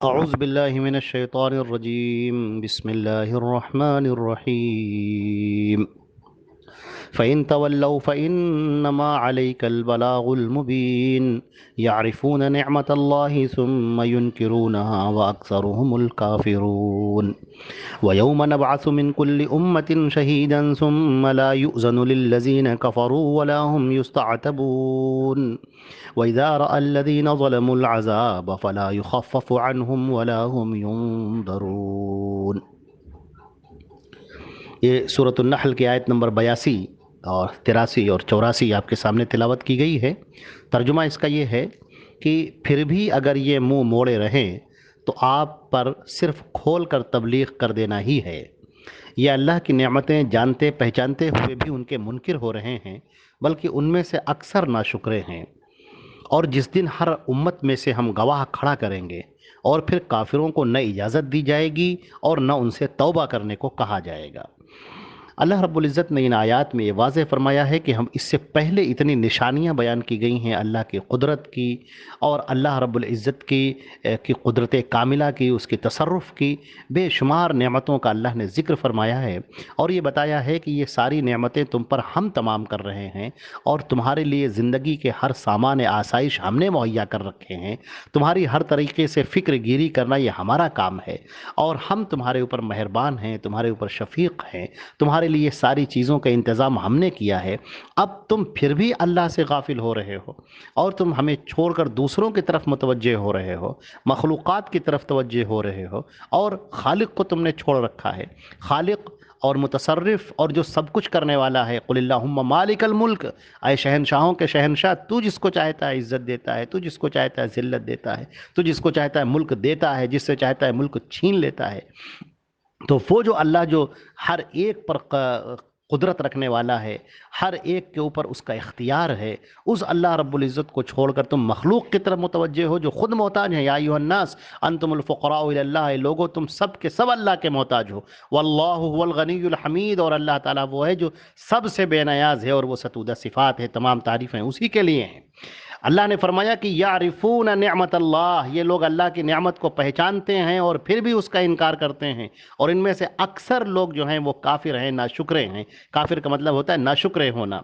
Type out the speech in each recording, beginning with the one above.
أعوذ بالله من الشيطان الرجيم بسم الله الرحمن الرحيم فإن تولوا فإنما عليك البلاغ المبين يعرفون نعمة الله ثم ينكرونها وأكثرهم الكافرون ويوم نبعث من كل أمة شهيدا ثم لا يؤذن للذين كفروا ولا هم يستعتبون وإذا رأى الذين ظلموا العذاب فلا يخفف عنهم ولا هم ينظرون۔ یہ سورۃ النحل کی آیت نمبر 82 اور 83 اور 84 آپ کے سامنے تلاوت کی گئی ہے۔ ترجمہ اس کا یہ ہے کہ پھر بھی اگر یہ منہ موڑے رہیں تو آپ پر صرف کھول کر تبلیغ کر دینا ہی ہے۔ یہ اللہ کی نعمتیں جانتے پہچانتے ہوئے بھی ان کے منکر ہو رہے ہیں، بلکہ ان میں سے اکثر ناشکرے ہیں۔ اور جس دن ہر امت میں سے ہم گواہ کھڑا کریں گے اور پھر کافروں کو نہ اجازت دی جائے گی اور نہ ان سے توبہ کرنے کو کہا جائے گا۔ اللہ رب العزت نے ان آیات میں یہ واضح فرمایا ہے کہ ہم اس سے پہلے اتنی نشانیاں بیان کی گئی ہیں اللہ کی قدرت کی اور اللہ رب العزت کی قدرت کاملہ کی، اس کی تصرف کی بے شمار نعمتوں کا اللہ نے ذکر فرمایا ہے، اور یہ بتایا ہے کہ یہ ساری نعمتیں تم پر ہم تمام کر رہے ہیں اور تمہارے لیے زندگی کے ہر سامان آسائش ہم نے مہیا کر رکھے ہیں۔ تمہاری ہر طریقے سے فکر گیری کرنا یہ ہمارا کام ہے، اور ہم تمہارے اوپر مہربان ہیں، تمہارے اوپر شفیق ہیں، تمہارے لیے ساری چیزوں کا انتظام ہم نے کیا ہے۔ اب تم پھر بھی اللہ سے غافل ہو رہے ہو اور تم ہمیں چھوڑ کر دوسروں کی طرف متوجہ ہو رہے ہو، مخلوقات کی طرف توجہ ہو رہے ہو، اور خالق کو تم نے چھوڑ رکھا ہے۔ خالق اور متصرف اور جو سب کچھ کرنے والا ہے، قل اللہم مالک الملک، اے شہنشاہوں کے شہنشاہ، تو جس کو چاہتا ہے عزت دیتا ہے، تو جس کو چاہتا ہے ذلت دیتا ہے، تو جس کو چاہتا ہے ملک دیتا ہے، جس سے چاہتا ہے ملک چھین لیتا ہے۔ تو وہ جو اللہ جو ہر ایک پر قدرت رکھنے والا ہے، ہر ایک کے اوپر اس کا اختیار ہے، اس اللہ رب العزت کو چھوڑ کر تم مخلوق کی طرف متوجہ ہو جو خود محتاج ہیں۔ یا ایھا الناس انتم الفقراء الی اللہ، لوگوں تم سب کے سب اللہ کے محتاج ہو۔ واللہ هو الغنی الحمید، اور اللہ تعالیٰ وہ ہے جو سب سے بے نیاز ہے اور وہ ستودہ صفات ہے، تمام تعریفیں اسی کے لیے ہیں۔ اللہ نے فرمایا کہ یعرفون نعمت اللہ، یہ لوگ اللہ کی نعمت کو پہچانتے ہیں اور پھر بھی اس کا انکار کرتے ہیں، اور ان میں سے اکثر لوگ جو ہیں وہ کافر ہیں، ناشکرے ہیں۔ کافر کا مطلب ہوتا ہے ناشکرے ہونا۔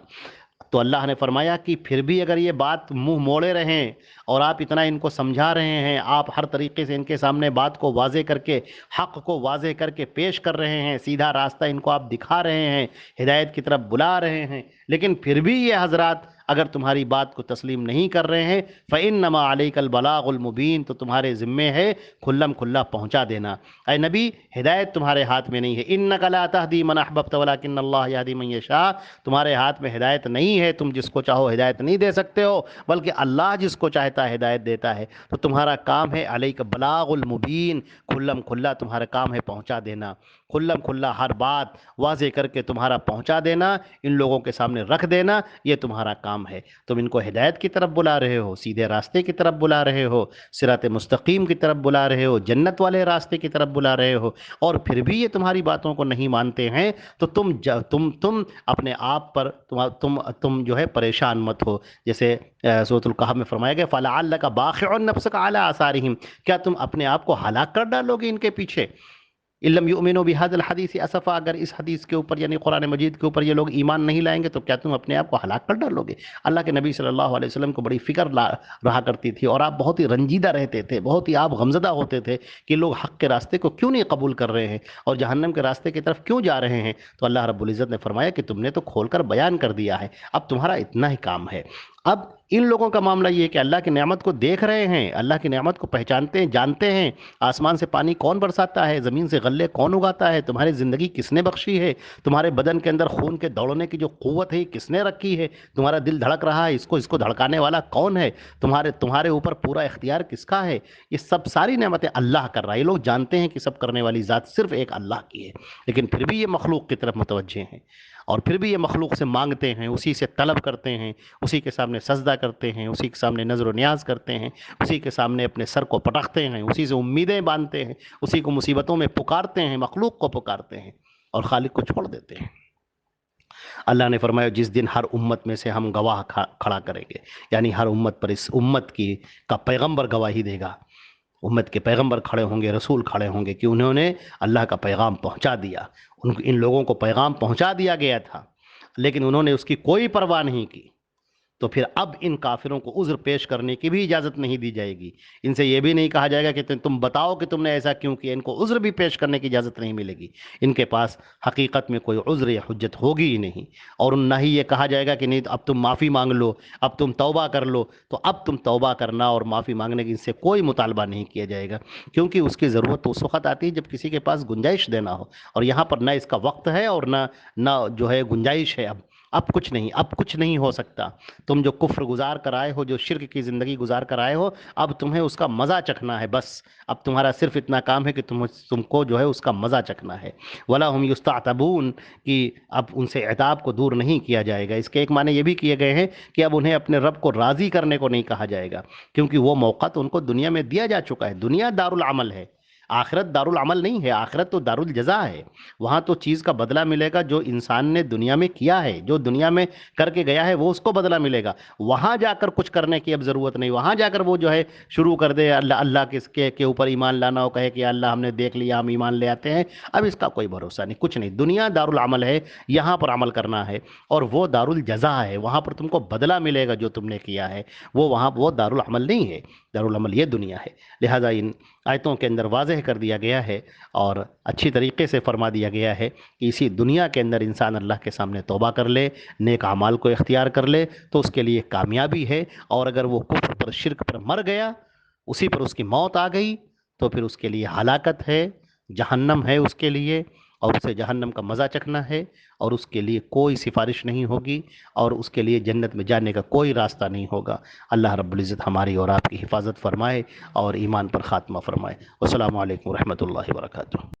تو اللہ نے فرمایا کہ پھر بھی اگر یہ بات منہ موڑے رہیں اور آپ اتنا ان کو سمجھا رہے ہیں، آپ ہر طریقے سے ان کے سامنے بات کو واضح کر کے، حق کو واضح کر کے پیش کر رہے ہیں، سیدھا راستہ ان کو آپ دکھا رہے ہیں، ہدایت کی طرف بلا رہے ہیں، لیکن پھر بھی یہ حضرات اگر تمہاری بات کو تسلیم نہیں کر رہے ہیں، فَإِنَّمَا عَلَيْكَ الْبَلَاغُ الْمُبِينُ، تو تمہارے ذمے ہے کھلم کھلا پہنچا دینا۔ اے نبی، ہدایت تمہارے ہاتھ میں نہیں ہے۔ إِنَّكَ لَا تَهْدِي مَنْ أَحْبَبْتَ وَلَكِنَّ اللَّهَ يَهْدِي مَنْ يَشَاءُ، تمہارے ہاتھ میں ہدایت نہیں ہے، تم جس کو چاہو ہدایت نہیں دے سکتے ہو، بلکہ اللہ جس کو چاہتا ہے ہدایت دیتا ہے۔ تو تمہارا کام ہے علیک بلاغ المبین، کھلم کھلا تمہارا کام ہے پہنچا دینا، کھلم کھلا ہر بات واضح کر کے تمہارا پہنچا دینا، ان لوگوں کے سامنے رکھ دینا، یہ تمہارا کام ہے۔ تم ان کو ہدایت کی طرف بلا رہے ہو، سیدھے راستے کی طرف بلا رہے ہو، صراط مستقیم کی طرف بلا رہے ہو، جنت والے راستے کی طرف بلا رہے ہو، اور پھر بھی یہ تمہاری باتوں کو نہیں مانتے ہیں، تو تم اپنے آپ پر تم جو ہے پریشان مت ہو۔ جیسے سورۃ الکہف میں فرمایا گیا فَلَعَلَّكَ بَاخِعٌ نَفْسَكَ عَلَىٰ آثَارِهِمْ، کیا تم اپنے آپ کو ہلاک کر ڈالو گے ان کے پیچھے؟ ان لم یؤمنوا بهذا الحدیث اسفا، اگر اس حدیث کے اوپر یعنی قرآن مجید کے اوپر یہ لوگ ایمان نہیں لائیں گے تو کیا تم اپنے آپ کو ہلاک کر ڈالو گے؟ اللہ کے نبی صلی اللہ علیہ وسلم کو بڑی فکر رہا کرتی تھی، اور آپ بہت ہی رنجیدہ رہتے تھے، بہت ہی آپ غمزدہ ہوتے تھے کہ لوگ حق کے راستے کو کیوں نہیں قبول کر رہے ہیں اور جہنم کے راستے کی طرف کیوں جا رہے ہیں۔ تو اللہ رب العزت نے فرمایا کہ تم نے تو کھول کر بیان کر دیا ہے، اب تمہارا اتنا ہی کام ہے۔ اب ان لوگوں کا معاملہ یہ ہے کہ اللہ کی نعمت کو دیکھ رہے ہیں، اللہ کی نعمت کو پہچانتے ہیں، جانتے ہیں، آسمان سے پانی کون برساتا ہے، زمین سے غلے کون اگاتا ہے، تمہاری زندگی کس نے بخشی ہے، تمہارے بدن کے اندر خون کے دوڑنے کی جو قوت ہے کس نے رکھی ہے، تمہارا دل دھڑک رہا ہے اس کو دھڑکانے والا کون ہے، تمہارے اوپر پورا اختیار کس کا ہے، یہ سب ساری نعمتیں اللہ کر رہا ہے۔ یہ لوگ جانتے ہیں کہ سب کرنے والی ذات صرف ایک اللہ کی ہے، لیکن پھر بھی یہ مخلوق کی طرف متوجہ ہیں، اور پھر بھی یہ مخلوق سے مانگتے ہیں، اسی سے طلب کرتے ہیں، اسی کے سامنے سجدہ کرتے ہیں، اسی کے سامنے نظر و نیاز کرتے ہیں، اسی کے سامنے اپنے سر کو پٹکتے ہیں، اسی سے امیدیں باندھتے ہیں، اسی کو مصیبتوں میں پکارتے ہیں، مخلوق کو پکارتے ہیں اور خالق کو چھوڑ دیتے ہیں۔ اللہ نے فرمایا جس دن ہر امت میں سے ہم گواہ کھڑا کریں گے، یعنی ہر امت پر اس امت کا پیغمبر گواہی دے گا، امت کے پیغمبر کھڑے ہوں گے، رسول کھڑے ہوں گے کہ انہوں نے اللہ کا پیغام پہنچا دیا، ان لوگوں کو پیغام پہنچا دیا گیا تھا، لیکن انہوں نے اس کی کوئی پرواہ نہیں کی، تو پھر اب ان کافروں کو عذر پیش کرنے کی بھی اجازت نہیں دی جائے گی۔ ان سے یہ بھی نہیں کہا جائے گا کہ تم بتاؤ کہ تم نے ایسا کیوں کیا، ان کو عذر بھی پیش کرنے کی اجازت نہیں ملے گی۔ ان کے پاس حقیقت میں کوئی عذر یا حجت ہوگی ہی نہیں، اور نہ ہی یہ کہا جائے گا کہ نہیں اب تم معافی مانگ لو، اب تم توبہ کر لو، تو اب تم توبہ کرنا اور معافی مانگنے کی ان سے کوئی مطالبہ نہیں کیا جائے گا، کیونکہ اس کی ضرورت تو اس وقت آتی ہے جب کسی کے پاس گنجائش دینا ہو، اور یہاں پر نہ اس کا وقت ہے اور نہ جو ہے گنجائش ہے۔ اب کچھ نہیں ہو سکتا۔ تم جو کفر گزار کر آئے ہو، جو شرک کی زندگی گزار کر آئے ہو، اب تمہیں اس کا مزہ چکھنا ہے، بس اب تمہارا صرف اتنا کام ہے کہ تم کو جو ہے اس کا مزہ چکھنا ہے۔ وَلَا هُمْ يُسْتَعْتَبُونَ، کہ اب ان سے عتاب کو دور نہیں کیا جائے گا۔ اس کے ایک معنی یہ بھی کیے گئے ہیں کہ اب انہیں اپنے رب کو راضی کرنے کو نہیں کہا جائے گا، کیونکہ وہ موقع تو ان کو دنیا میں دیا جا چکا ہے۔ دنیا دار العمل ہے، آخرت دار العمل نہیں ہے، آخرت تو دار الجزا ہے۔ وہاں تو چیز کا بدلہ ملے گا جو انسان نے دنیا میں کیا ہے، جو دنیا میں کر کے گیا ہے وہ اس کو بدلہ ملے گا۔ وہاں جا کر کچھ کرنے کی اب ضرورت نہیں، وہاں جا کر وہ جو ہے شروع کر دے اللہ کے اوپر ایمان لانا، ہو کہے کہ اللہ ہم نے دیکھ لیا ہم ایمان لے آتے ہیں، اب اس کا کوئی بھروسہ نہیں، کچھ نہیں۔ دنیا دار العمل ہے، یہاں پر عمل کرنا ہے، اور وہ دار الجزا ہے، وہاں پر تم کو بدلہ ملے گا جو تم نے کیا ہے، وہ دار العمل نہیں ہے، دار العمل یہ دنیا ہے۔ لہذا ان آیتوں کے اندر واضح کر دیا گیا ہے اور اچھی طریقے سے فرما دیا گیا ہے کہ اسی دنیا کے اندر انسان اللہ کے سامنے توبہ کر لے، نیک اعمال کو اختیار کر لے تو اس کے لیے کامیابی ہے، اور اگر وہ کفر پر شرک پر مر گیا، اسی پر اس کی موت آ گئی، تو پھر اس کے لیے ہلاکت ہے، جہنم ہے اس کے لیے، اور اسے جہنم کا مزہ چکھنا ہے، اور اس کے لیے کوئی سفارش نہیں ہوگی، اور اس کے لیے جنت میں جانے کا کوئی راستہ نہیں ہوگا۔ اللہ رب العزت ہماری اور آپ کی حفاظت فرمائے اور ایمان پر خاتمہ فرمائے۔ والسلام علیکم ورحمۃ اللہ وبرکاتہ۔